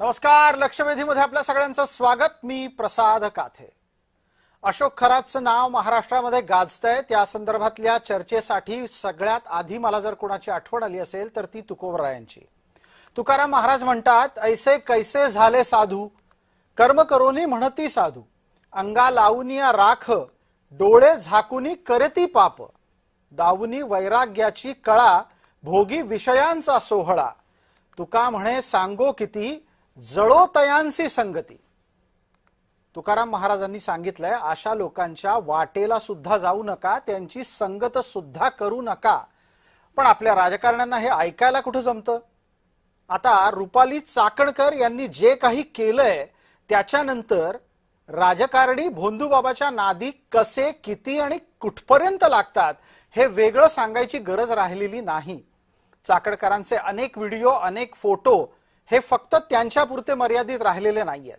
नमस्कार. लक्षवेधीमध्ये आपल्या सगळ्यांचं स्वागत. मी प्रसाद काथे. अशोक खरातचं नाव महाराष्ट्रामध्ये गाजतंय. त्या संदर्भातल्या चर्चेसाठी सगळ्यात आधी मला जर कोणाची आठवण आली असेल तर ती तुकोबरायांची. तुकाराम महाराज म्हणतात, ऐसे कैसे झाले साधू, कर्म करोनी म्हणती साधू, अंगा लावूनिया राख, डोळे झाकुनी करती पाप, दावुनी वैराग्याची कळा, भोगी विषयांचा सोहळा, तुका म्हणे सांगो किती, जळो तयांसी संगती. तुकाराम महाराजांनी सांगितलंय, अशा लोकांच्या वाटेला सुद्धा जाऊ नका, त्यांची संगत सुद्धा करू नका. पण आपल्या राजकारण्यांना हे ऐकायला कुठं जमतं. आता रुपाली चाकणकर यांनी जे काही केलंय त्याच्यानंतर राजकारणी भोंदूबाबाच्या नादी कसे, किती आणि कुठपर्यंत लागतात हे वेगळं सांगायची गरज राहिलेली नाही. चाकणकरांचे अनेक व्हिडिओ, अनेक फोटो हे फक्त त्यांच्यापुरते मर्यादित राहिलेले नाहीयेत.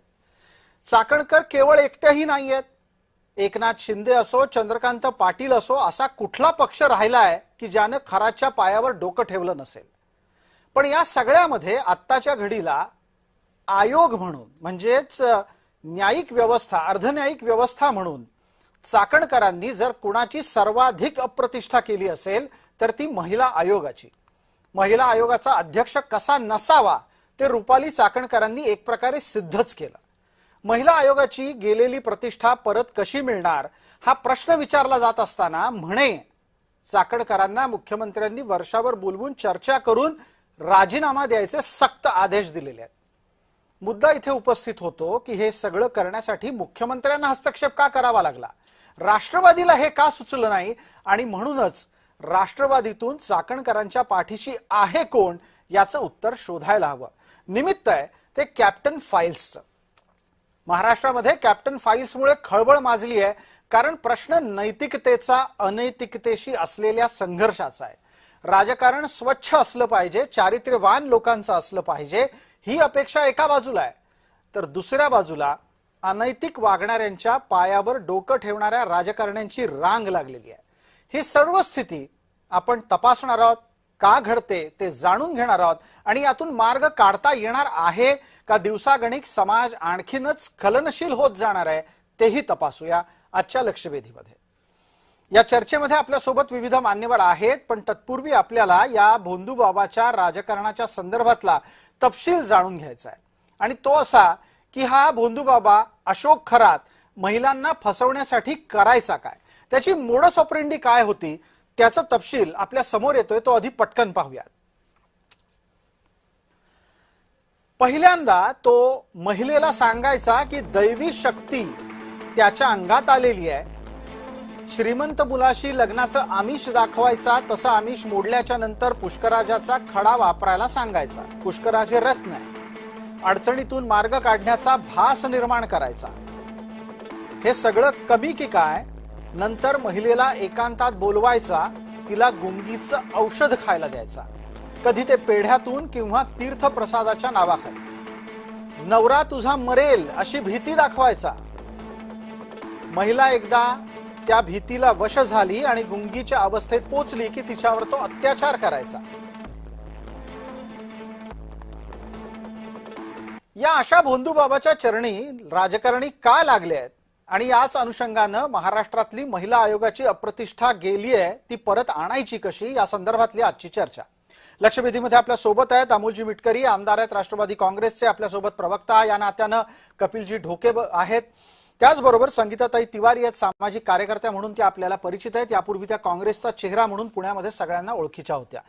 चाकणकर केवळ एकट्याही नाहीयेत. एकनाथ शिंदे असो, चंद्रकांत पाटील असो, असा कुठला पक्ष राहिलाय की ज्यानं खराच्या पायावर डोकं ठेवलं नसेल. पण या सगळ्यामध्ये आत्ताच्या घडीला आयोग म्हणून, म्हणजेच न्यायिक व्यवस्था, अर्धन्यायिक व्यवस्था म्हणून चाकणकरांनी जर कुणाची सर्वाधिक अप्रतिष्ठा केली असेल तर ती महिला आयोगाची. महिला आयोगाचा अध्यक्ष कसा नसावा ते रुपाली चाकणकरांनी एक प्रकारे सिद्धच केलं. महिला आयोगाची गेलेली प्रतिष्ठा परत कशी मिळणार हा प्रश्न विचारला जात असताना म्हणे चाकणकरांना मुख्यमंत्र्यांनी वर्षावर बोलवून चर्चा करून राजीनामा द्यायचे सक्त आदेश दिलेले आहेत. मुद्दा इथे उपस्थित होतो की हे सगळं करण्यासाठी मुख्यमंत्र्यांना हस्तक्षेप का करावा लागला, राष्ट्रवादीला हे का सुचलं नाही, आणि म्हणूनच राष्ट्रवादीतून चाकणकरांच्या पाठीशी आहे कोण याचं उत्तर शोधायला हवं. निमित्त आहे ते कॅप्टन फाईल्सचं. महाराष्ट्रामध्ये कॅप्टन फाईल्समुळे खळबळ माजली आहे, कारण प्रश्न नैतिकतेचा अनैतिकतेशी असलेल्या संघर्षाचा आहे. राजकारण स्वच्छ असलं पाहिजे, चारित्र्यवान लोकांचं असलं पाहिजे, ही अपेक्षा एका बाजूला आहे, तर दुसऱ्या बाजूला अनैतिक वागणाऱ्यांच्या पायावर डोकं ठेवणाऱ्या राजकारण्यांची रांग लागलेली आहे. ही सर्व स्थिती आपण तपासणार आहोत, का घडते ते जाणून घेणार आहोत, आणि यातून मार्ग काढता येणार आहे का दिवसागणिक समाज आणखीनच स्खलनशील होत जाणार आहे तेही तपासूया आजच्या लक्षवेधीमध्ये. या चर्चेमध्ये आपल्यासोबत विविध मान्यवर आहेत, पण तत्पूर्वी आपल्याला या भोंदूबाबाच्या राजकारणाच्या संदर्भातला तपशील जाणून घ्यायचा आहे. आणि तो असा की हा भोंदूबाबा अशोक खरात महिलांना फसवण्यासाठी करायचा काय, त्याची मोडस ऑपरेंडी काय होती, त्याचा तपशील आपल्या समोर येतोय. तो आधी पटकन पाहूयात. पहिल्यांदा तो महिलेला सांगायचा की दैवी शक्ती त्याच्या अंगात आलेली आहे. श्रीमंत मुलाशी लग्नाचं आमिष दाखवायचा, तसं आमिष मोडल्याच्या नंतर पुष्कराजाचा खडा वापरायला सांगायचा. पुष्कराज हे रत्न आहे. अडचणीतून मार्ग काढण्याचा भास निर्माण करायचा. हे सगळं कमी की काय, नंतर महिलेला एकांतात बोलवायचा, तिला गुंगीचं औषध खायला द्यायचा, कधी ते पेढ्यातून किंवा तीर्थप्रसादाच्या नावाखाली. नवरा तुझा मरेल अशी भीती दाखवायचा. महिला एकदा त्या भीतीला वश झाली आणि गुंगीच्या अवस्थेत पोचली की तिच्यावर तो अत्याचार करायचा. या अशा भोंदूबाबाच्या चरणी राजकारणी का लागले आहेत, आणि याच अनुषंगानं महाराष्ट्रातली महिला आयोगाची अप्रतिष्ठा गेली आहे, ती परत आणायची कशी, या संदर्भातली आजची चर्चा. लक्षवेधीमध्ये आपल्या सोबत आहेत अमोलजी मिटकरी, आमदार आहेत राष्ट्रवादी काँग्रेसचे. आपल्यासोबत प्रवक्ता या नात्यानं कपिलजी ढोके आहेत. त्याचबरोबर संगीताताई तिवारी आहेत, सामाजिक कार्यकर्त्या म्हणून त्या आपल्याला परिचित आहेत. यापूर्वी त्या काँग्रेसचा चेहरा म्हणून पुण्यामध्ये सगळ्यांना ओळखीच्या होत्या.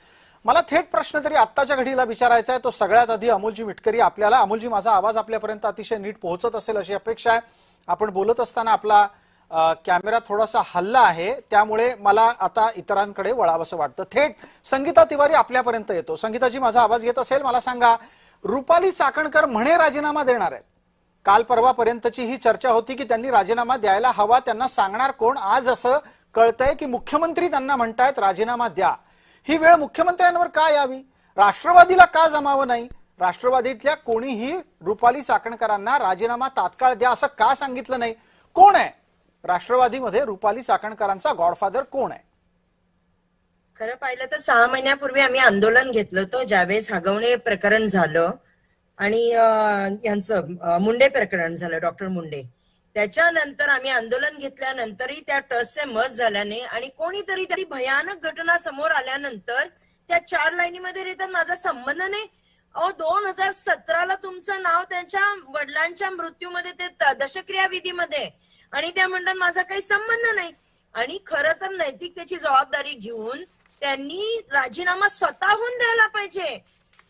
मला थेट प्रश्न तरी आत्ताच्या घडीला विचारायचा आहे, तो सगळ्यात आधी अमोलजी मिटकरी आपल्याला. अमोलजी, माझा आवाज आपल्यापर्यंत अतिशय नीट पोहोचत असेल अशी अपेक्षा आहे. आपण बोलत असताना आपला कॅमेरा थोडासा हल्ला आहे, त्यामुळे मला आता इतरांकडे वळावंसं वाटतं. थेट संगीता तिवारी आपल्यापर्यंत येतो. संगीताजी, माझा आवाज येत असेल? मला सांगा, रुपाली चाकणकर म्हणे राजीनामा देणार आहेत. काल परवापर्यंतची ही चर्चा होती की त्यांनी राजीनामा द्यायला हवा, त्यांना सांगणार कोण. आज असं कळतंय की मुख्यमंत्री त्यांना म्हणतायत राजीनामा द्या. ही वेळ मुख्यमंत्र्यांवर का यावी, राष्ट्रवादीला का जमावं नाही? राष्ट्रवादीतल्या कोणीही रुपाली चाकणकरांना राजीनामा तात्काळ द्या असं का सांगितलं नाही? कोण आहे राष्ट्रवादीमध्ये रुपाली चाकणकरांचा गॉडफादर, कोण आहे? खरं पाहिलं तर 6 महिन्यापूर्वी आम्ही आंदोलन घेतलं होतं ज्यावेळेस हगवणे प्रकरण झालं. आणि यांचं मुंडे प्रकरण झालं, डॉक्टर मुंडे. त्याच्यानंतर आम्ही आंदोलन घेतल्यानंतरही त्या ट्रस्टचे मत झाल्याने आणि कोणीतरी तरी भयानक घटना समोर आल्यानंतर त्या 4 लाईनीमध्ये लिहितात माझा संबंध नाही. 2017ला तुमचं नाव त्यांच्या वडिलांच्या मृत्यूमध्ये ते दशक्रिया विधीमध्ये, आणि त्या म्हणतात माझा काही संबंध नाही. आणि खरं तर नैतिकतेची जबाबदारी घेऊन त्यांनी राजीनामा स्वतःहून द्यायला पाहिजे.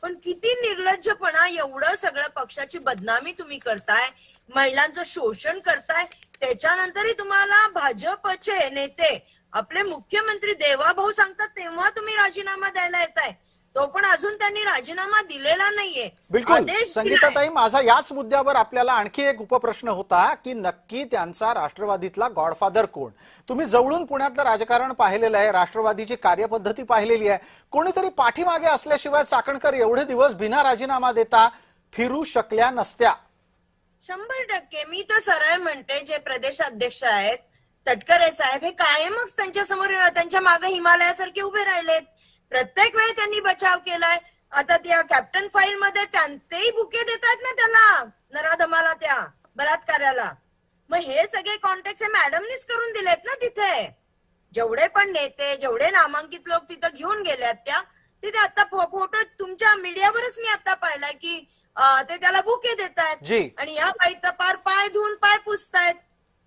पण किती निर्लज्जपणा, एवढं सगळं पक्षाची बदनामी तुम्ही करताय, महिलांचं शोषण करताय, त्याच्यानंतरही तुम्हाला भाजपचे नेते आपले मुख्यमंत्री देवाभाऊ सांगतात तेव्हा तुम्ही राजीनामा द्यायला येताय. तो पण अजून त्यांनी राजीनामा दिलेला नाहीये. बिलकुल संगीताताई, माझा याच मुद्द्यावर आपल्याला आणखी एक उपप्रश्न होता की नक्की त्यांचा राष्ट्रवादीतला गॉडफादर कोण? तुम्ही जवळून पुण्यातलं राजकारण पाहिलेलं आहे, राष्ट्रवादीची कार्यपद्धती पाहिलेली आहे. कोणीतरी पाठीमागे असल्याशिवाय चाकणकर एवढे दिवस बिना राजीनामा देता फिरू शकल्या नसत्या. 100%. मी तर सरळ म्हणते, जे प्रदेशाध्यक्ष आहेत तटकरे साहेब हे कायमच त्यांच्या समोर, त्यांच्या मागे हिमालयासारखे उभे राहिलेत. प्रत्येक वेळी त्यांनी बचाव केलाय. आता त्या कॅप्टन फाईल मध्ये तेही बुके देतात ना त्याला, नराधमाला, त्या बलात्काराला. मग हे सगळे कॉन्टॅक्ट हे मॅडमनीच करून दिलेत ना तिथे. जेवढे पण नेते, जेवढे नामांकित लोक तिथं घेऊन गेल्यात त्या तिथे आता फोटो तुमच्या मीडियावरच मी आता पाहिलाय की ते त्याला बुके देतात आणि या बाई तर पार पाय धुवून पाय पुसतायत.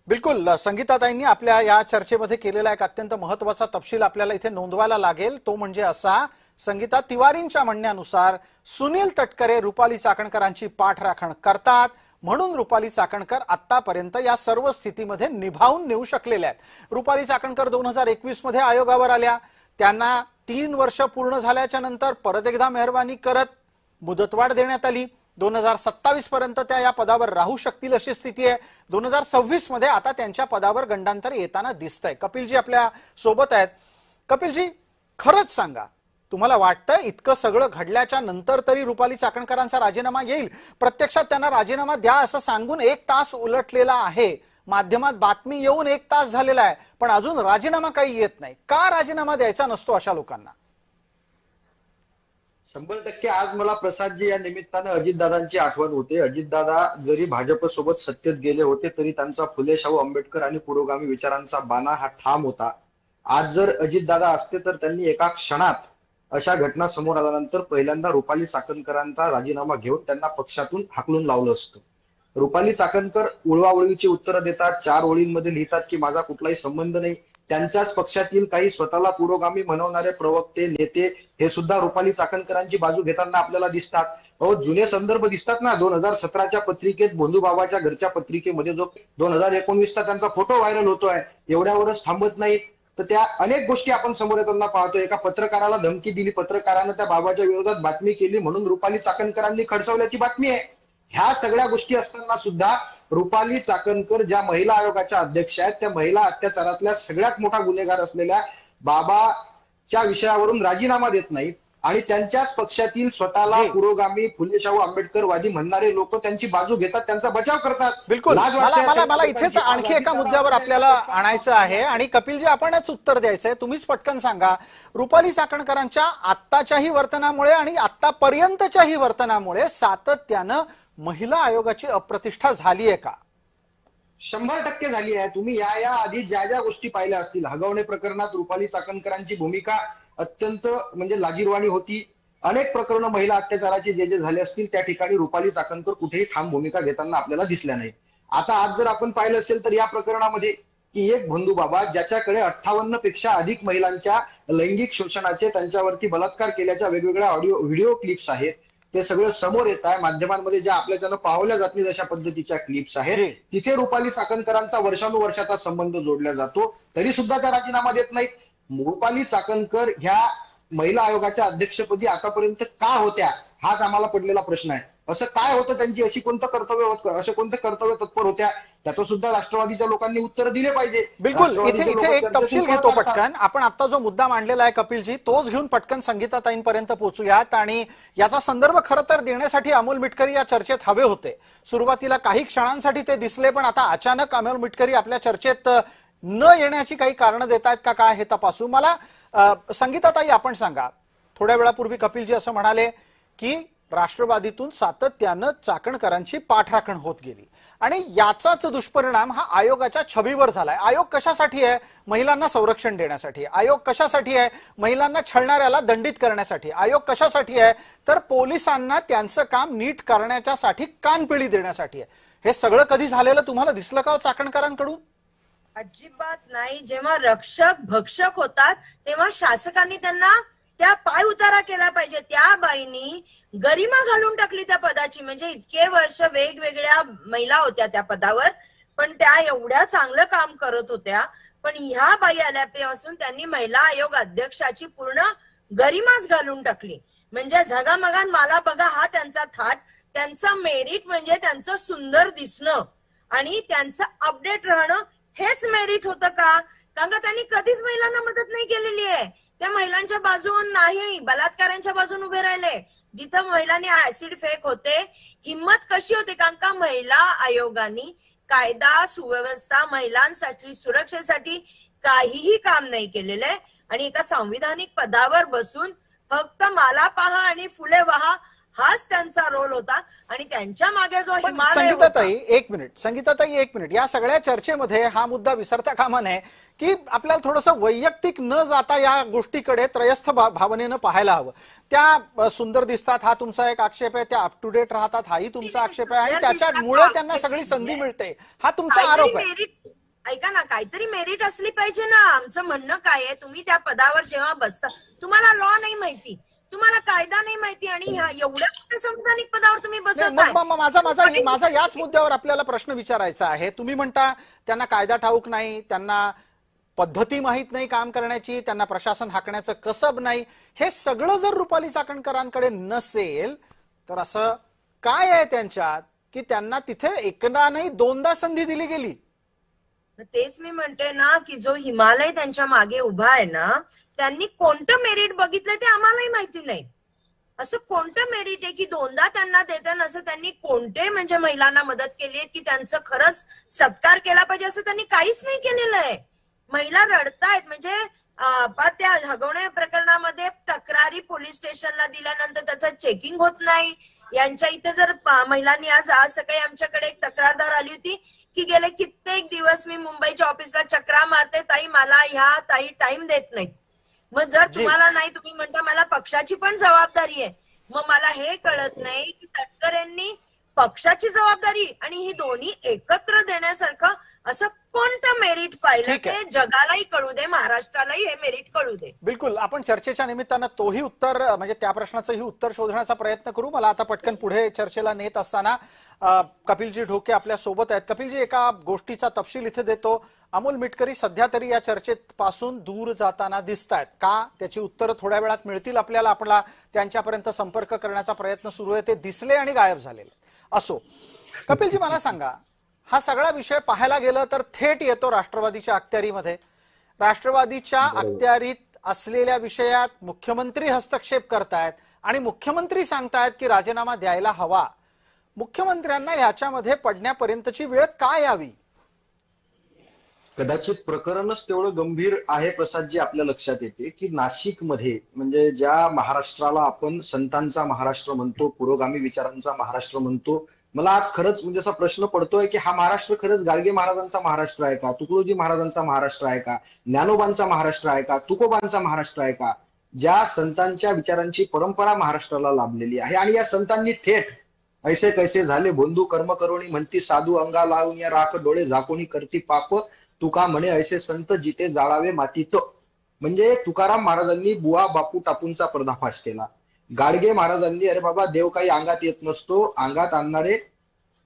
बिलकुल संगीताताईंनी आपल्या या चर्चेमध्ये केलेला एक अत्यंत महत्वाचा तपशील आपल्याला इथे नोंदवायला लागेल. तो म्हणजे असा, संगीता तिवारींच्या म्हणण्यानुसार सुनील तटकरे रुपाली चाकणकरांची पाठराखण करतात म्हणून रुपाली चाकणकर आतापर्यंत या सर्व स्थितीमध्ये निभावून नेऊ शकलेल्या आहेत. रुपाली चाकणकर 2021 मध्ये आयोगावर आल्या, त्यांना 3 वर्ष पूर्ण झाल्याच्या नंतर परत एकदा मेहरबानी करत मुदतवाढ देण्यात आली. 2027 पर्यंत त्या या पदावर राहू शकतील अशी स्थिती आहे. 2026 मध्ये आता त्यांच्या पदावर गंडांतर येताना दिसतंय. कपिलजी आपल्या सोबत आहेत. कपिलजी, खरंच सांगा, तुम्हाला वाटतंय इतकं सगळं घडल्याच्या नंतर तरी रुपाली चाकणकरांचा राजीनामा येईल? प्रत्यक्षात त्यांना राजीनामा द्या असं सांगून 1 तास उलटलेला आहे, माध्यमात बातमी येऊन 1 तास झालेला आहे, पण अजून राजीनामा काही येत नाही. का राजीनामा द्यायचा नसतो अशा लोकांना? 100% आज मला प्रसादजी या निमित्तानं अजितदादांची आठवण होते. अजितदादा जरी भाजप सोबत सत्तेत गेले होते तरी त्यांचा फुले शाहू आंबेडकर आणि पुरोगामी विचारांचा बाणा हा ठाम होता. आज जर अजितदादा असते तर त्यांनी एका क्षणात अशा घटना समोर आल्यानंतर पहिल्यांदा रुपाली चाकणकरांचा राजीनामा घेऊन त्यांना पक्षातून हाकलून लावलं असतं. रुपाली चाकणकर उळवाउळवीची उत्तरं देतात, 4 ओळींमध्ये लिहितात की माझा कुठलाही संबंध नाही. त्यांच्याच पक्षातील काही स्वतःला पुरोगामी म्हणवणारे प्रवक्ते, नेते हे सुद्धा रुपाली चाकणकरांची बाजू घेताना आपल्याला दिसतात. जुने संदर्भ दिसतात ना, 2017च्या पत्रिकेत, भोंदूबाबाच्या घरच्या पत्रिकेमध्ये जो 2019चा त्यांचा फोटो व्हायरल होतोय, एवढ्यावरच थांबत नाहीत. तर त्या अनेक गोष्टी आपण समोर येताना पाहतो. एका पत्रकाराला धमकी दिली, पत्रकारानं त्या बाबाच्या विरोधात बातमी केली म्हणून रुपाली चाकणकरांनी खडसवल्याची बातमी आहे. ह्या सगळ्या गोष्टी असताना सुद्धा रुपाली चाकणकर ज्या महिला आयोगाच्या अध्यक्ष आहेत, त्या महिला अत्याचारातल्या सगळ्यात मोठा गुन्हेगार असलेल्या बाबाच्या विषयावरून राजीनामा देत नाहीत आणि त्यांच्याच पक्षातील स्वतःला पुरोगामी फुले शाहू आंबेडकरवादी म्हणणारे लोक त्यांची बाजू घेतात, त्यांचा बचाव करतात. बिलकुल, मला इथेच आणखी एका मुद्द्यावर आपल्याला आणायचं आहे आणि कपिलजी आपणच उत्तर द्यायचंय. तुम्हीच पटकन सांगा, रुपाली चाकणकरांच्या आत्ताच्याही वर्तनामुळे आणि आतापर्यंतच्याही वर्तनामुळे सातत्यानं महिला आयोगाची अप्रतिष्ठा झाली आहे का? 100% झाली आहे. तुम्ही या आधी ज्या गोष्टी पाहिल्या असतील, हगवणे प्रकरणात रुपाली चाकणकरांची भूमिका अत्यंत म्हणजे लाजिरवाणी होती. अनेक प्रकरण महिला अत्याचाराचे जे झाले असतील त्या ठिकाणी रुपाली चाकणकर कुठेही ठाम भूमिका घेताना आपल्याला दिसल्या नाही. आता आज जर आपण पाहिलं असेल तर या प्रकरणामध्ये की एक भोंदूबाबा ज्याच्याकडे 58 पेक्षा अधिक महिलांच्या लैंगिक शोषणाचे, त्यांच्यावरती बलात्कार केल्याच्या वेगवेगळ्या व्हिडिओ क्लिप्स आहेत, ते सगळं समोर येत आहे. माध्यमांमध्ये ज्या आपल्याच्यानं पाहल्या जात नाही अशा पद्धतीच्या क्लिप्स आहेत, तिथे रुपाली चाकणकरांचा वर्षानुवर्षाचा संबंध जोडला जातो, तरी सुद्धा त्या राजीनामा देत नाहीत. रुपाली चाकणकर ह्या महिला आयोगाच्या अध्यक्षपदी आतापर्यंत का होत्या हाच आम्हाला पडलेला प्रश्न आहे. असं काय होतं त्यांची, अशी कोणतं कर्तव्य तत्पर होत्या, त्याचं सुद्धा राष्ट्रवादीच्या लोकांनी उत्तर दिले पाहिजे. बिलकुल, इथे एक तपशील घेतो पटकन. आपण आता जो मुद्दा मांडलेला आहे कपिलजी, तोच घेऊन पटकन संगीताताईंपर्यंत पोहोचूयात. आणि याचा संदर्भ खरं तर देण्यासाठी अमोल मिटकरी या चर्चेत हवे होते. सुरुवातीला काही क्षणांसाठी ते दिसले, पण आता अचानक अमोल मिटकरी आपल्या चर्चेत न येण्याची काही कारणं देत आहेत का काय हे तपासू. मला संगीताताई आपण सांगा, थोड्या वेळापूर्वी कपिलजी असं म्हणाले की राष्ट्रवादीतून सातत्यानं चाकणकरांची पाठराखण होत गेली आणि याचाच दुष्परिणाम हा आयोगाच्या छबीवर झालाय. आयोग कशासाठी आहे? महिलांना संरक्षण देण्यासाठी. आयोग कशासाठी आहे? महिलांना छळणाऱ्याला दंडित करण्यासाठी. आयोग कशासाठी आहे? तर पोलिसांना त्यांचं काम नीट करण्याच्यासाठी कानपिळी देण्यासाठी आहे. हे सगळं कधी झालेलं तुम्हाला दिसलं का चाकणकरांकडून? अजिबात नाही. जेव्हा रक्षक भक्षक होतात तेव्हा शासकांनी त्यांना त्या पाय उतारा केला पाहिजे. त्या बाईंनी गरिमा घालून टाकली त्या पदाची. म्हणजे इतके वर्ष वेगवेगळ्या महिला होत्या त्या पदावर, पण त्या एवढ्या चांगलं काम करत होत्या. पण ह्या बाई आल्यापासून त्यांनी महिला आयोग अध्यक्षाची पूर्ण गरिमाच घालून टाकली. म्हणजे झगामगान मला बघा हा त्यांचा थाट. त्यांचं मेरिट म्हणजे त्यांचं सुंदर दिसणं आणि त्यांचं अपडेट राहणं हेच मेरिट होतं का? कारण का त्यांनी कधीच महिलांना मदत नाही केलेली आहे. त्या महिलांच्या बाजून नाही, बलात्कारांच्या बाजून उभे राहिले. जिथं महिलांनी ऍसिड फेक होते, हिंमत कशी होते? कारण का महिला आयोगाने कायदा सुव्यवस्था महिलांसाठी सुरक्षेसाठी काहीही काम नाही केलेलं आहे. आणि एका संविधानिक पदावर बसून फक्त मला पहा आणि फुले वाहा हाच त्यांचा रोल होता. आणि त्यांच्या मागे जो हिमालय संगीताताई एक मिनिट, या सगळ्या चर्चेमध्ये हा मुद्दा विसरता कामा नये की आपल्याला थोडंसं वैयक्तिक न जाता या गोष्टीकडे त्रयस्थ भावनेनं पाहायला हवं. त्या सुंदर दिसतात हा तुमचा एक आक्षेप आहे, त्या अप टू डेट राहतात हाही तुमचा आक्षेप आहे, आणि त्याच्यामुळे त्यांना सगळी संधी मिळते हा तुमचा आरोप आहे. ऐका ना, काहीतरी मेरिट असली पाहिजे ना. आमचं म्हणणं काय आहे, तुम्ही त्या पदावर जेव्हा बसता तुम्हाला लॉ नाही माहिती, तुम्हाला कायदा नाही माहिती, आणि एवढ्या मोठ्या संविधानिक पदावर तुम्ही बसत. माझा याच मुद्द्यावर आपल्याला प्रश्न विचारायचा आहे. तुम्ही म्हणता त्यांना कायदा ठाऊक नाही, त्यांना पद्धती माहित नाही काम करण्याची, त्यांना प्रशासन हाकण्याचं कसब नाही. हे सगळं जर रुपाली चाकणकरांकडे नसेल तर असं काय आहे त्यांच्यात की त्यांना तिथे एकदा नाही दोनदा संधी दिली गेली? तेच मी म्हणते ना की जो हिमालय त्यांच्या मागे उभा आहे ना, त्यांनी कोणतं मेरिट बघितलं ते आम्हालाही माहिती नाही. असं कोणतं मेरिट आहे की दोनदा त्यांना देताना असं त्यांनी कोणते म्हणजे महिलांना मदत केली आहे की त्यांचं खरंच सत्कार केला पाहिजे असं त्यांनी काहीच नाही केलेलं आहे. महिला रडतायत. म्हणजे त्या हगवणे प्रकरणामध्ये तक्रारी पोलीस स्टेशनला दिल्यानंतर त्याचं चेकिंग होत नाही. यांच्या इथे जर महिलांनी आज सकाळी आमच्याकडे एक तक्रारदार आली होती की गेले कित्येक दिवस मी मुंबईच्या ऑफिसला चक्रा मारते, ताई मला ह्या ताई टाइम देत नाहीत. मग जर तुम्हाला नाही, तुम्ही म्हणता मला पक्षाची पण जबाबदारी आहे, मग मला हे कळत नाही की तटकरेंनी पक्षाची जबाबदारी आणि ही दोन्ही एकत्र देण्यासारखं असं कोणतं मेरिट पाहिलं ते जगालाही कळू दे, महाराष्ट्रालाही हे मेरिट कळू दे. बिलकुल, आपण चर्चेच्या निमित्तानं तोही उत्तर म्हणजे त्या प्रश्नाचंही उत्तर शोधण्याचा प्रयत्न करू. मला आता पटकन पुढे चर्चेला नेत असताना कपिलजी ढोके आपल्या सोबत आहेत. कपिलजी, एका गोष्टीचा तपशील इथे देतो. अमोल मिटकरी सध्या तरी या चर्चेत पासून दूर जाताना दिसत आहेत का? त्याची उत्तरं थोड्या वेळात मिळतील आपल्याला. आपला त्यांच्यापर्यंत संपर्क करण्याचा प्रयत्न सुरू आहे. ते दिसले आणि गायब झालेले असो. कपिलजी, मला सांगा, हा सगळा विषय पाहायला गेलं तर थेट येतो राष्ट्रवादीच्या अखत्यारीमध्ये. राष्ट्रवादीच्या अखत्यारीत असलेल्या विषयात मुख्यमंत्री हस्तक्षेप करतायत आणि मुख्यमंत्री सांगतायत की राजीनामा द्यायला हवा. मुख्यमंत्र्यांना याच्यामध्ये पडण्यापर्यंतची वेळ काय यावी? कदाचित प्रकरणच तेवढं गंभीर आहे प्रसादजी. आपल्या लक्षात येते की नाशिकमध्ये म्हणजे ज्या महाराष्ट्राला आपण संतांचा महाराष्ट्र म्हणतो, पुरोगामी विचारांचा महाराष्ट्र म्हणतो, मला आज खरंच म्हणजे असा प्रश्न पडतोय की हा महाराष्ट्र खरंच गाडगे महाराजांचा महाराष्ट्र आहे का? तुकडोजी महाराजांचा महाराष्ट्र आहे का? ज्ञानोबांचा महाराष्ट्र आहे का? तुकोबांचा महाराष्ट्र आहे का? ज्या संतांच्या विचारांची परंपरा महाराष्ट्राला लाभलेली आहे आणि या संतांनी थेट ऐसे कैसे झाले बंधू कर्म करोणी म्हणती साधू अंगा लावून या राख डोळे झाकोणी करती पाप तुका म्हणे ऐसे संत जिथे जाळावे मातीचं. म्हणजे तुकाराम महाराजांनी बुवा बापू टापूंचा पर्दाफाश केला. गाडगे महाराजांनी अरे बाबा देव काही अंगात येत नसतो, अंगात आणणारे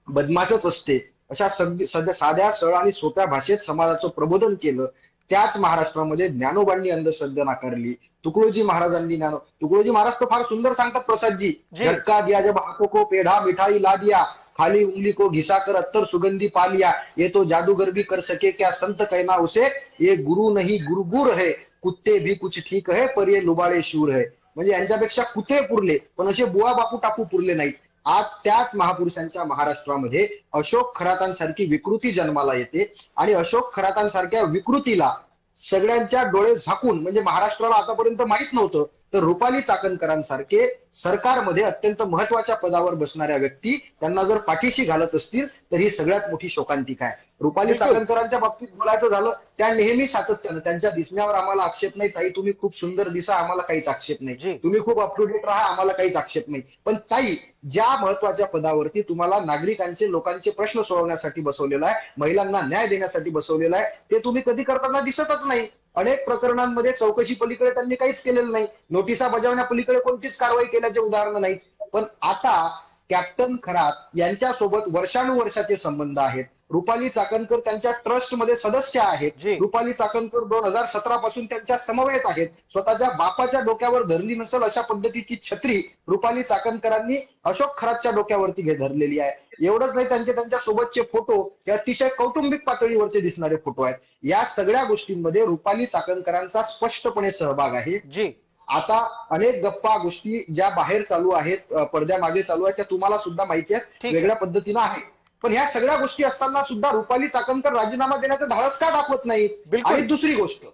बदमाशच असते, अशा साध्या सरळ आणि सोप्या भाषेत समाजाचं प्रबोधन केलं. त्याच महाराष्ट्रामध्ये ज्ञानोबांनी अंधश्रद्धा नाकारली. तुकडोजी महाराजांनी तुकडोजी महाराज तर फार सुंदर सांगतात प्रसादजी, झटका दिया जब आंखों को पेढ़ा मिठाई ला दिया, खाली उंगली को घिसा कर अत्तर सुगंधी पा लिया, ये तो जादूगर भी कर सके क्या संत कहना उसे, ये गुरु नहीं गुरुगुर है, कुत्ते भी कुछ ठीक है पर ये लुबाडे शूर है. म्हणजे यांच्यापेक्षा कुठे पुरले पण असे बुवा बापू टापू पुरले नाहीत. आज त्याच महापुरुषांच्या महाराष्ट्रामध्ये अशोक खरातांसारखी विकृती जन्माला येते आणि अशोक खरातांसारख्या विकृतीला सगळ्यांच्या डोळे झाकून, म्हणजे महाराष्ट्राला आतापर्यंत माहित नव्हतं तर रुपाली चाकणकरांसारखे सरकारमध्ये अत्यंत महत्वाच्या पदावर बसणाऱ्या व्यक्ती त्यांना जर पाठीशी घालत असतील तर ही सगळ्यात मोठी शोकांतिका आहे. रुपाली बिलकुल. चाकणकरांच्या बाबतीत बोलायचं झालं, त्या नेहमी सातत्यानं त्यांच्या दिसण्यावर आम्हाला आक्षेप नाही, ताई तुम्ही खूप सुंदर दिसा, आम्हाला काहीच आक्षेप जी. नाही, तुम्ही खूप अप टू डेट राहा, आम्हाला काहीच आक्षेप नाही, पण ताई ज्या महत्वाच्या पदावरती तुम्हाला नागरिकांचे लोकांचे प्रश्न सोडवण्यासाठी बसवलेला आहे, महिलांना न्याय देण्यासाठी बसवलेला आहे, ते तुम्ही कधी करताना दिसतच नाही. अनेक प्रकरणांमध्ये चौकशी पलीकडे त्यांनी काहीच केलेलं नाही, नोटिसा बजावण्या पलीकडे कोणतीच कारवाई केल्याचे उदाहरण नाहीत. पण आता कॅप्टन खरात यांच्यासोबत वर्षानुवर्षाचे संबंध आहेत. रुपाली चाकणकर त्यांच्या ट्रस्टमध्ये सदस्य आहेत. जी. रुपाली चाकणकर 2017 पासून त्यांच्या समवेत आहेत. स्वतःच्या बापाच्या डोक्यावर धरली नसेल अशा पद्धतीची छत्री रुपाली चाकणकरांनी अशोक खरातच्या डोक्यावरती धरलेली आहे. एवढंच नाही, त्यांच्या सोबतचे फोटो हे अतिशय कौटुंबिक पातळीवरचे दिसणारे फोटो आहेत. या सगळ्या गोष्टींमध्ये रुपाली चाकणकरांचा स्पष्टपणे सहभाग आहे. जी. आता अनेक गप्पा गोष्टी ज्या बाहेर चालू आहेत, पडद्यामागे चालू आहेत, त्या तुम्हाला सुद्धा माहिती ठीक आहे, आहे. वेगळ्या पद्धतीनं आहे. पण ह्या सगळ्या गोष्टी असताना सुद्धा रुपाली चाकणकर राजीनामा देण्याचं धाडस का दाखवत नाहीत? बिलकुल. आणि दुसरी गोष्ट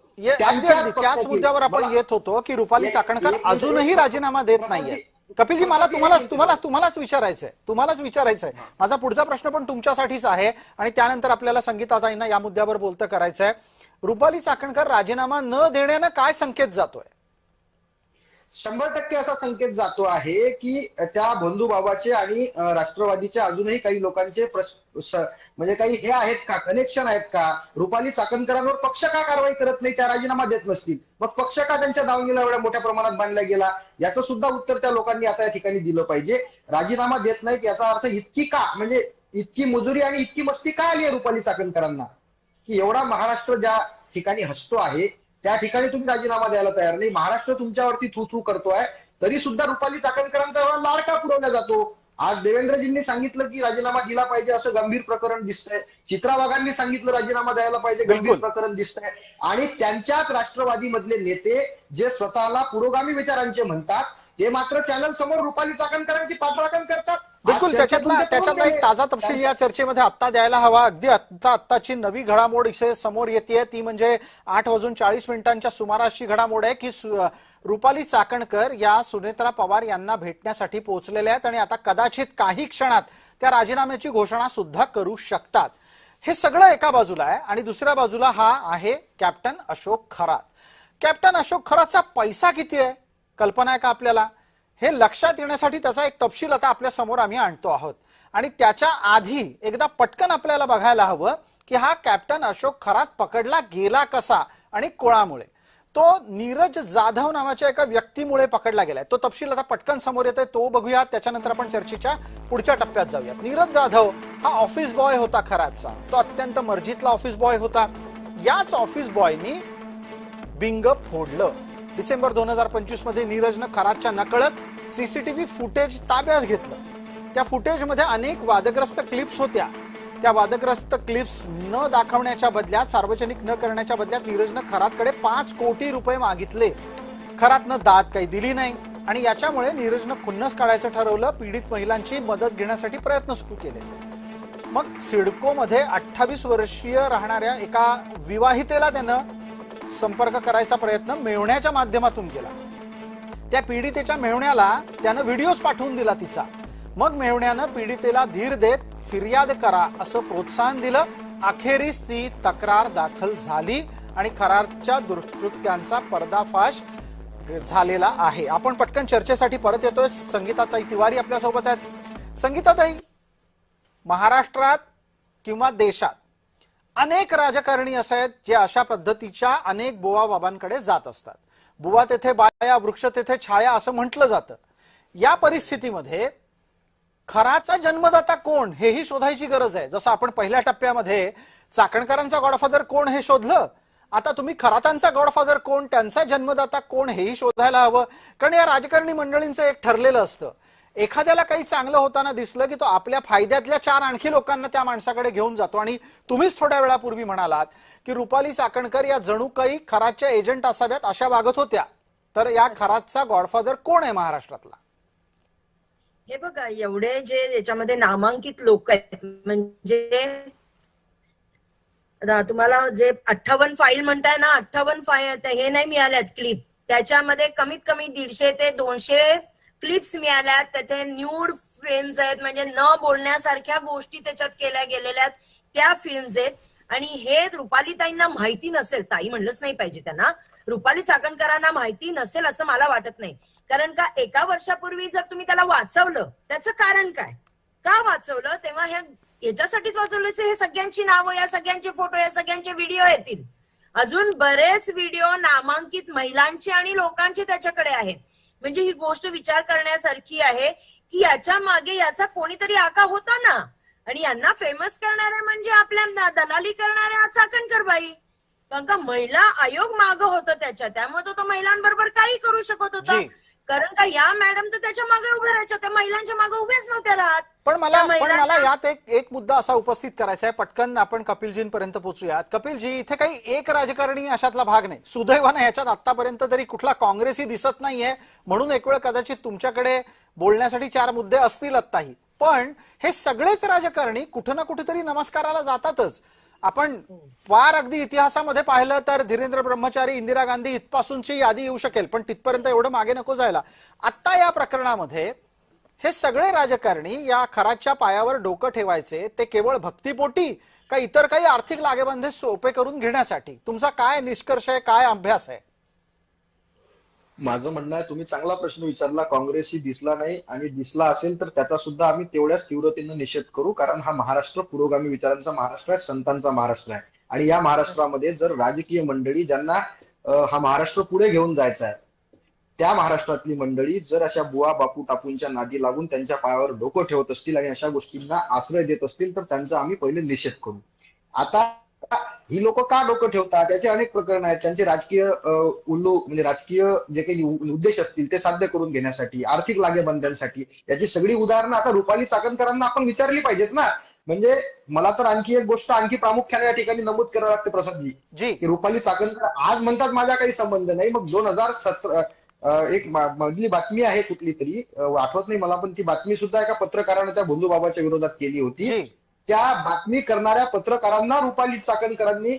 अगदी त्याच मुद्द्यावर आपण येत होतो की रुपाली चाकणकर अजूनही राजीनामा देत नाहीये. कपिलजी, मला तुम्हालाच विचारायचंय. माझा पुढचा प्रश्न पण तुमच्यासाठीच आहे आणि त्यानंतर आपल्याला संगीताताईंना या मुद्द्यावर बोलतं करायचंय. रुपाली चाकणकर राजीनामा न देण्यानं काय संकेत जातोय? 100% असा संकेत जातो आहे की त्या बंधुबाबाचे आणि राष्ट्रवादीचे अजूनही काही लोकांचे म्हणजे काही हे आहेत का, कनेक्शन आहेत का? रुपाली चाकणकरांवर पक्ष का कारवाई करत नाही, त्या राजीनामा देत नसतील, मग पक्ष का त्यांच्या दावणीला एवढ्या मोठ्या प्रमाणात बांधला गेला, याचं सुद्धा उत्तर त्या लोकांनी आता या ठिकाणी दिलं पाहिजे. राजीनामा देत नाहीत याचा अर्थ इतकी का, म्हणजे इतकी मुजुरी आणि इतकी मस्ती का आली आहे रुपाली चाकणकरांना की एवढा महाराष्ट्र ज्या ठिकाणी हसतो आहे त्या ठिकाणी तुम्ही राजीनामा द्यायला तयार नाही? महाराष्ट्र तुमच्यावरती थू थू करतोय तरी सुद्धा रुपाली चाकणकरांचा एवढा लाड का पुरवला जातो? आज देवेंद्रजींनी सांगितलं की राजीनामा दिला पाहिजे असं गंभीर प्रकरण दिसतंय, चित्रा वाघांनी सांगितलं राजीनामा द्यायला पाहिजे, गंभीर प्रकरण दिसतंय, आणि त्यांच्याच राष्ट्रवादीमधले नेते जे स्वतःला पुरोगामी विचारांचे म्हणतात ते मात्र चॅनल समोर रुपाली चाकणकरांची पाठराखण करतात. बिलकुल. त्याच्यातला एक ताजा तपशील या चर्चेमध्ये आत्ता द्यायला हवा. अगदी आत्ताची नवी घडामोड इथे समोर येते ती म्हणजे 8:40 सुमारासची घडामोड आहे की रुपाली चाकणकर या सुनेत्रा पवार यांना भेटण्यासाठी पोहोचलेल्या आहेत आणि आता कदाचित काही क्षणात त्या राजीनाम्याची घोषणा सुद्धा करू शकतात. हे सगळं एका बाजूला आहे आणि दुसऱ्या बाजूला हा आहे कॅप्टन अशोक खरात. कॅप्टन अशोक खरातचा पैसा किती आहे, कल्पना आहे का आपल्याला? हे लक्षात येण्यासाठी त्याचा एक तपशील आता आपल्या समोर आम्ही आणतो आहोत आणि त्याच्या आधी एकदा पटकन आपल्याला बघायला हवं की हा कॅप्टन अशोक खरात पकडला गेला कसा आणि कोणामुळे. तो नीरज जाधव नावाच्या एका व्यक्तीमुळे पकडला गेलाय. तो तपशील आता पटकन समोर येतोय, तो बघूयात. त्याच्यानंतर आपण चर्चेच्या पुढच्या टप्प्यात जाऊयात. नीरज जाधव हा ऑफिस बॉय होता खरातचा. तो अत्यंत मर्जीतला ऑफिस बॉय होता. याच ऑफिस बॉयनी बिंग फोडलं. डिसेंबर 2025 मध्ये नीरजनं खरातच्या नकळत सीसीटीव्ही फुटेज ताब्यात घेतलं. त्या फुटेजमध्ये अनेक वादग्रस्त क्लिप्स होत्या. त्या वादग्रस्त क्लिप्स न दाखवण्याच्या बदल्यात, सार्वजनिक न करण्याच्या बदल्यात नीरजनं खरातकडे 5 कोटी रुपये मागितले. खरातनं दाद काही दिली नाही आणि याच्यामुळे नीरजनं खुन्नस काढायचं ठरवलं. पीडित महिलांची मदत घेण्यासाठी प्रयत्न सुरू केले. मग सिडकोमध्ये 28 वर्षीय राहणाऱ्या एका विवाहितेला त्यानं संपर्क करायचा प्रयत्न मेव्हण्याच्या माध्यमातून केला. त्या पीडितेच्या मेव्हण्याला त्यानं व्हिडिओज पाठवून दिला तिचा. मग मेव्हण्यानं पीडितेला धीर देत फिर्याद करा असं प्रोत्साहन दिलं. अखेरीस ती तक्रार दाखल झाली आणि खरातच्या दुष्कृत्यांचा पर्दाफाश झालेला आहे. आपण पटकन चर्चेसाठी परत येतोय. संगीताताई तिवारी आपल्यासोबत आहेत. संगीताताई, महाराष्ट्रात किंवा देशात अनेक राजकारणी असे आहेत जे अशा पद्धतीच्या अनेक बुवा बाबांकडे जात असतात. बुवा तेथे बाया, वृक्ष तेथे छाया असं म्हटलं जातं. या परिस्थितीमध्ये खराचा जन्मदाता कोण हेही शोधायची गरज आहे. जसं आपण पहिल्या टप्प्यामध्ये चाकणकरांचा गॉडफादर कोण हे शोधलं, आता तुम्ही खरातांचा गॉडफादर कोण, त्यांचा जन्मदाता कोण हेही शोधायला हवं. कारण या राजकारणी मंडळींचं एक ठरलेलं असतं, एखाद्याला काही चांगलं होताना दिसलं की तो आपल्या फायद्यातल्या 4 आणखी लोकांना त्या माणसाकडे घेऊन जातो. आणि तुम्हीच थोड्या वेळापूर्वी म्हणालात की रुपाली चाकणकर या जणू काही खरातच्या एजंट असाव्यात अशा वागत होत्या. तर या खरातचा गॉडफादर कोण आहे महाराष्ट्रातला? हे बघा, एवढे जे याच्यामध्ये नामांकित लोक आहेत, म्हणजे तुम्हाला जे 58 फाईल म्हणताय ना, 58 फाईल हे नाही मिळाल्यात क्लिप, त्याच्यामध्ये कमीत कमी 150 ते 200 क्लिप्स मिळाल्यात. त्याचे न्यूड फिल्म्स आहेत, म्हणजे न बोलण्यासारख्या गोष्टी त्याच्यात केल्या गेलेल्या आहेत, त्या फिल्म्स आहेत. आणि हे रुपालीताईंना माहिती नसेल, ताई म्हणलंच नाही पाहिजे त्यांना, रुपाली चाकणकरांना माहिती नसेल असं मला वाटत नाही. कारण का एका वर्षापूर्वी जर तुम्ही त्याला वाचवलं, त्याचं कारण काय, का वाचवलं, तेव्हा ह्याच्यासाठीच वाचवलं, हे सगळ्यांची नावं, या सगळ्यांचे फोटो, या सगळ्यांचे व्हिडिओ येतील. अजून बरेच व्हिडिओ नामांकित महिलांचे आणि लोकांचे त्याच्याकडे आहेत. म्हणजे ही गोष्ट विचार करण्यासारखी आहे की याच्या मागे याचा कोणीतरी आका होता ना. आणि यांना फेमस करणारे म्हणजे आपल्या दलाली करणाऱ्या चाकणकर बाई. कारण का महिला आयोग मागं होतं त्याच्या, त्यामुळे तो महिलांबरोबर काही करू शकत होता. कारण का या मॅडम तर त्याच्या मागे उभ्या राहायच्या, त्या महिलांच्या मागे उभ्याच नव्हत्या राहत. पण मला यात एक मुद्दा असा उपस्थित करायचा आहे. पटकन आपण कपिलजींपर्यंत पोहोचूयात. कपिलजी, इथे काही एक राजकारणी अशातला भाग नाही. सुदैवाने ह्याच्यात आतापर्यंत तरी कुठला काँग्रेसही दिसत नाहीये, म्हणून एक वेळ कदाचित तुमच्याकडे बोलण्यासाठी 4 मुद्दे असतील आत्ताही. पण हे सगळेच राजकारणी कुठं ना कुठेतरी नमस्काराला जातातच. आपण फार अगदी इतिहासामध्ये पाहिलं तर धीरेंद्र ब्रह्मचारी, इंदिरा गांधी इथपासूनची यादी येऊ शकेल, पण तिथपर्यंत एवढं मागे नको जायला. आता या प्रकरणामध्ये हे सगळे राजकारणी या खराच्या पायावर डोकं ठेवायचे ते केवळ भक्तीपोटी का इतर काही आर्थिक लागेबांधे सोपे करून घेण्यासाठी? तुमचा काय निष्कर्ष आहे, काय अभ्यास आहे? माझं म्हणणं आहे, तुम्ही चांगला प्रश्न विचारला. काँग्रेसही दिसला नाही, आणि दिसला असेल तर त्याचा सुद्धा आम्ही तेवढ्याच तीव्रतेने निषेध करू. कारण हा महाराष्ट्र पुरोगामी विचारांचा महाराष्ट्र आहे, संतांचा महाराष्ट्र आहे. आणि या महाराष्ट्रामध्ये जर राजकीय मंडळी ज्यांना हा महाराष्ट्र पुढे घेऊन जायचा आहे, त्या महाराष्ट्रातली मंडळी जर अशा बुवा बापू टापूंच्या नादी लागून त्यांच्या पायावर डोकं ठेवत असतील आणि अशा गोष्टींना आश्रय देत असतील तर त्यांचा आम्ही पहिले निषेध करू. आता ही लोक का डोकं ठेवतात, त्याचे अनेक प्रकरण आहेत. त्यांचे राजकीय म्हणजे राजकीय जे काही उद्देश असतील ते साध्य करून घेण्यासाठी, आर्थिक लागेबांध्यांसाठी, याची सगळी उदाहरणं आता रुपाली चाकणकरांना आपण विचारली पाहिजेत ना. म्हणजे मला तर आणखी एक गोष्ट आणखी प्रामुख्याने या ठिकाणी नमूद करावं लागते प्रसादजी, की रुपाली चाकणकर आज म्हणतात माझा काही संबंध नाही. मग 2017 एक मधली बातमी आहे कुठली तरी, आठवत नाही मला, पण ती बातमी सुद्धा एका पत्रकाराने त्या भोंदूबाबाच्या विरोधात केली होती. त्या बातमी करणाऱ्या पत्रकारांना रुपाली चाकणकरांनी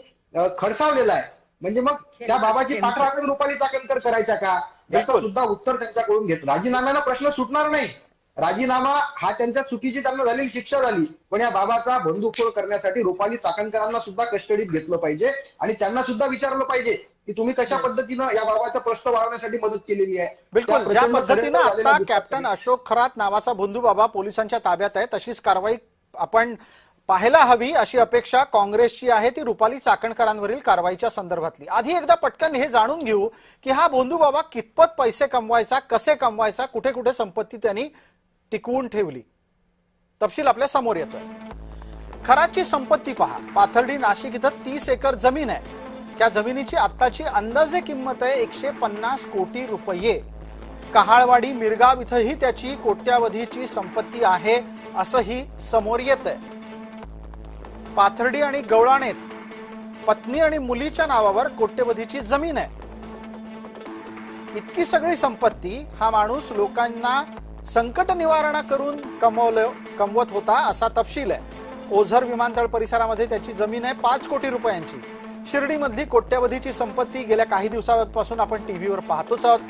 खडसावलेला आहे. म्हणजे मग त्या बाबाची पाठराखण रुपाली चाकणकर करायचा का, याचं सुद्धा उत्तर त्यांच्याकडून घेत. राजीनाम्याला प्रश्न सुटणार नाही. राजीनामा हा त्यांच्या चुकीची त्यांना झालेली शिक्षा झाली, पण या बाबाचा बंदूकफोड करण्यासाठी रुपाली चाकणकरांना सुद्धा कस्टडीत घेतलं पाहिजे आणि त्यांना सुद्धा विचारलं पाहिजे की तुम्ही कशा पद्धतीनं या बाबाचा प्रश्न वाढवण्यासाठी मदत केलेली आहे. बिलकुल ज्या पद्धतीनं आता कॅप्टन अशोक खरात नावाचा बंधू बाबा पोलिसांच्या ताब्यात आहे, तशीच कारवाई आपण पाहायला हवी अशी अपेक्षा काँग्रेसची आहे, ती रुपाली चाकणकरांवरील कारवाईच्या संदर्भातली. आधी एकदा पटकन हे जाणून घेऊ की हा बंधू बाबा कितपत पैसे कमवायचा, कसे कमवायचा, कुठे कुठे संपत्ती त्यांनी टिकवून ठेवली. तपशील आपल्या समोर येतोय. खराची संपत्ती पहा. पाथर्डी नाशिक इथं 30 एकर जमीन आहे. त्या जमिनीची आत्ताची अंदाजे किंमत आहे 150 कोटी रुपये. कहाळवाडी मिरगाव इथंही त्याची कोट्यावधीची संपत्ती आहे असंही समोर येत आहे. पाथर्डी आणि गवळाणेत पत्नी आणि मुलीच्या नावावर कोट्यवधीची जमीन आहे. इतकी सगळी संपत्ती हा माणूस लोकांना संकट निवारणा करून कमवत होता असा तपशील आहे. ओझर विमानतळ परिसरामध्ये त्याची जमीन आहे 5 कोटी रुपयांची. शिर्डीमधली कोट्यवधीची संपत्ती गेल्या काही दिवसांपासून आपण टीव्हीवर पाहतोच आहोत.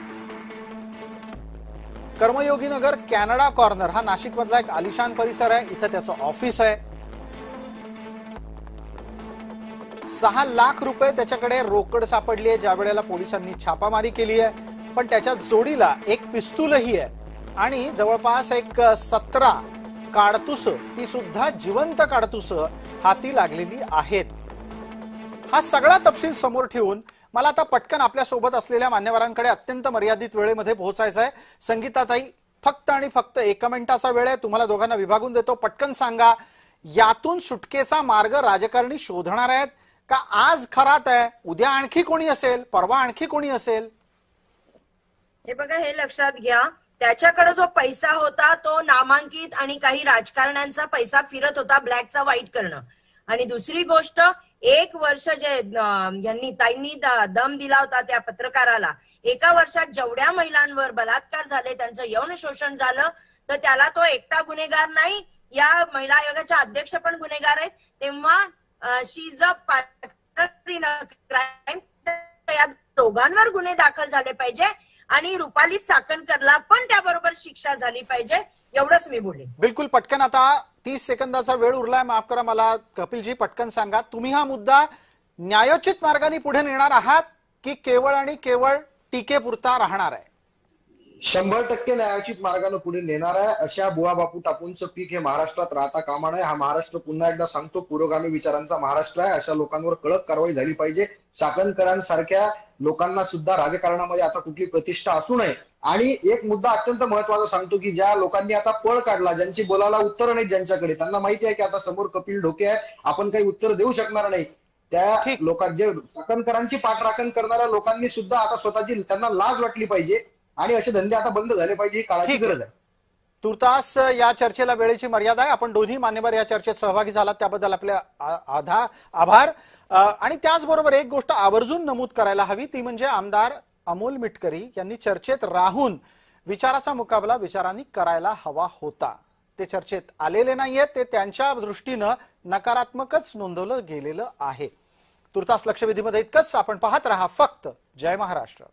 कर्मयोगी नगर कॅनडा कॉर्नर हा नाशिक मधला एक आलिशान परिसर आहे. इथं त्याचं ऑफिस आहे. 6 लाख रुपये त्याच्याकडे रोकड सापडली आहे ज्या वेळेला पोलिसांनी छापामारी केली आहे. पण त्याच्या जोडीला एक पिस्तूलही आहे आणि जवळपास एक 17 काडतुस, ती सुद्धा जिवंत काडतुस हाती लागलेली आहेत. हा सगळा तपशील समोर ठेवून मला आता पटकन आपल्या सोबत असलेल्या मान्यवरांकडे अत्यंत मर्यादित वेळेमध्ये पोहोचायचं आहे. संगीताताई, फक्त आणि फक्त 1 मिनिटाचा वेळ आहे. तुम्हाला दोघांना विभागून देतो. पटकन सांगा, यातून सुटकेचा मार्ग राजकारणी शोधणार आहेत का? आज खरात आहे, उद्या आणखी कोणी असेल, परवा आणखी कोणी असेल? हे बघा, हे लक्षात घ्या, त्याच्याकडे जो पैसा होता तो नामांकित आणि काही राजकारण्यांचा पैसा फिरत होता ब्लॅकचा व्हाईट करणं. आणि दुसरी गोष्ट, 1 वर्ष जे ताईंनी दम दिला होता त्या पत्रकाराला, 1 वर्षात जेवढ्या महिलांवर बलात्कार झाले, त्यांचं यौन शोषण झालं, तर त्याला तो एकटा गुन्हेगार नाही, या महिला आयोगाच्या अध्यक्ष पण गुन्हेगार आहेत. तेव्हा she is a partner in a crime. दोघांवर गुन्हे दाखल झाले पाहिजे आणि रुपाली चाकणकरला पण त्याबरोबर शिक्षा झाली पाहिजे, एवढंच मी बोलेन. बिलकुल. पटकन आता 30 सेकंदाचा वेळ उरलाय, माफ करा मला. कपिलजी, पटकन सांगा, तुम्ही हा मुद्दा न्यायोचित मार्गाने पुढे नेणार आहात की केवळ आणि केवळ टीकेपुरता राहणार आहे? 100% न्यायोचित मार्गाने पुढे नेणार आहे. अशा बुवा बापू टापूंचं पीक हे महाराष्ट्रात राहता कामा नये. हा महाराष्ट्र पुन्हा एकदा सांगतो पुरोगामी विचारांचा महाराष्ट्र आहे. अशा लोकांवर कडक कारवाई झाली पाहिजे. चाकणकरांसारख्या लोकांना सुद्धा राजकारणामध्ये आता कुठली प्रतिष्ठा असू नये. आणि एक मुद्दा अत्यंत महत्वाचा सांगतो की ज्या लोकांनी आता पळ काढला, ज्यांची बोलायला उत्तर नाहीत ज्यांच्याकडे, त्यांना माहिती आहे की आता समोर कपिल ढोके आहे, आपण काही उत्तर देऊ शकणार नाही. त्या लोकांना, जे चाकणकरांची पाठराखण करणाऱ्या लोकांनी सुद्धा आता स्वतःची, त्यांना लाज वाटली पाहिजे आणि असे धंदे आता बंद झाले पाहिजे. ही काळाची गरज आहे. तुर्तास या चर्चेला वेळेची मर्यादा आहे. आपण दोन्ही मान्यवर या चर्चेत सहभागी झालात त्याबद्दल आपले आभार. आणि त्याचबरोबर एक गोष्ट आवर्जून नमूद करायला हवी, ती म्हणजे आमदार अमोल मिटकरी यांनी चर्चेत राहून विचाराचा मुकाबला विचारांनी करायला हवा होता. ते चर्चेत आलेले नाहीयेत, ते त्यांच्या दृष्टीनं नकारात्मकच नोंदवलं गेलेलं आहे. तुर्तास लक्षवेधीमध्ये इतकंच. आपण पाहत रहा फक्त जय महाराष्ट्र.